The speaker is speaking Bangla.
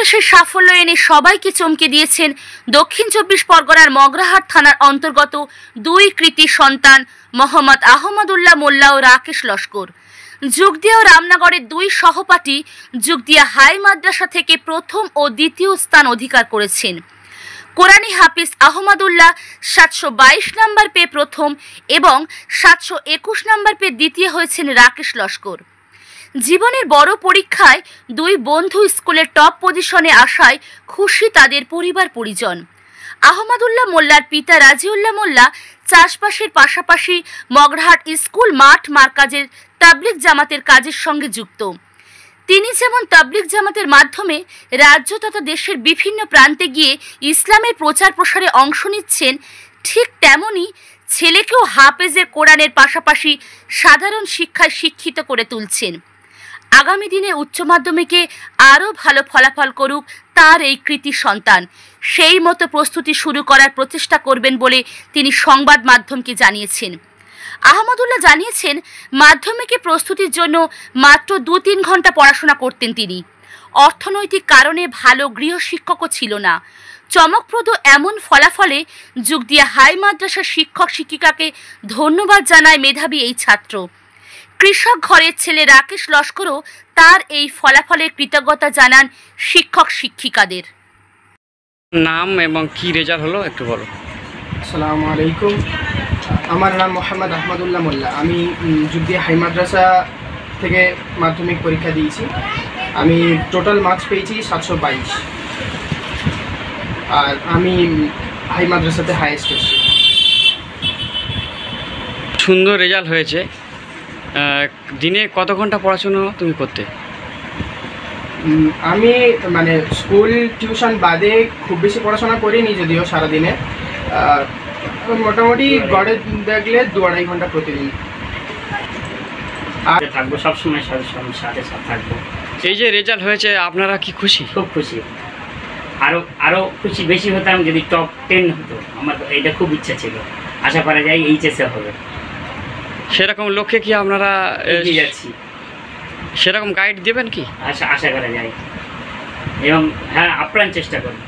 উচ্ছ্বাসের সাফল্য এনে সবাইকে চমকে দিয়েছেন দক্ষিণ 24 পরগনার মগরাহাট থানার অন্তর্গত দুই কৃতি সন্তান মোহাম্মদ আহমদুল্লাহ মোল্লা ও রাকেশ লস্কর। যুগদিয়া ও রামনগরের দুই সহপাঠী যুগদিয়া হাই মাদ্রাসা থেকে প্রথম ও দ্বিতীয় স্থান অধিকার করেছেন। কোরআনী হাফিজ আহমদুল্লাহ 722 নম্বর পেয়ে প্রথম এবং 721 নম্বর পেয়ে দ্বিতীয় হয়েছেন রাকেশ লস্কর। জীবনের বড় পরীক্ষায় দুই বন্ধু স্কুলের টপ পজিশনে আসায় খুশি তাদের পরিবার পরিজন। আহমদুল্লাহ মোল্লার পিতা রাজিউল্লাহ মোল্লা চাষবাসের পাশাপাশি মগরাহাট স্কুল মাঠ মার্কাজের তাবলিগ জামাতের কাজের সঙ্গে যুক্ত। তিনি যেমন তাবলিগ জামাতের মাধ্যমে রাজ্য তথা দেশের বিভিন্ন প্রান্তে গিয়ে ইসলামের প্রচার প্রসারে অংশ নিচ্ছেন, ঠিক তেমনি ছেলেকেও হাফেজে কোরআনের পাশাপাশি সাধারণ শিক্ষায় শিক্ষিত করে তুলছেন। আগামী দিনে উচ্চ মাধ্যমিকে আরও ভালো ফলাফল করুক তার এই কৃতি সন্তান, সেই মতো প্রস্তুতি শুরু করার প্রচেষ্টা করবেন বলে তিনি সংবাদ মাধ্যমকে জানিয়েছেন। আহমদুল্লাহ জানিয়েছেন, মাধ্যমিকে প্রস্তুতির জন্য মাত্র 2-3 ঘন্টা পড়াশোনা করতেন তিনি। অর্থনৈতিক কারণে ভালো গৃহশিক্ষকও ছিল না। চমকপ্রদ এমন ফলাফলে যুগদিয়া হাই মাদ্রাসার শিক্ষক শিক্ষিকাকে ধন্যবাদ জানায় মেধাবী এই ছাত্র। কৃষক ঘরের ছেলে রাকেশ লস্করও তার এই ফলাফলের কৃতজ্ঞতা জানান শিক্ষক শিক্ষিকাদের। নাম এবং কি রেজাল্ট হলো একটু বলো। আসসালামু আলাইকুম, আমার নাম মোহাম্মদ আহমদুল্লাহ মোল্লা। আমি যুগদিয়া হাই মাদ্রাসা থেকে মাধ্যমিক পরীক্ষা দিয়েছি। আমি টোটাল মার্কস পেয়েছি 722, আর আমি হাই মাদ্রাসাতে হাইয়েস্ট এসেছি। সুন্দর রেজাল্ট হয়েছে। দিনে কত ঘন্টা পড়াশোনা তুমি করতে? আমি মানে স্কুল টিউশন বাদে খুব বেশি পড়াশোনা করিনি, যদিও সারাদিনে মোটামুটি গড়ে দেখলে 2-2.5 ঘন্টা প্রতিদিন। আর থাকবো সবসময় সাথে থাকবো। এই যে রেজাল্ট হয়েছে আপনারা কি খুশি? খুব খুশি। আরও খুশি বেশি হতাম যদি টপ 10 হতো। আমার এটা খুব ইচ্ছা ছিল, আশা করা যায় এইচএসে হবে। সেরকম লক্ষ্যে কি আপনারা এগিয়ে যাচ্ছি? সেরকম গাইড দেবেন কি? আশা করা যায় এবং হ্যাঁ, আপ্রাণ চেষ্টা করব।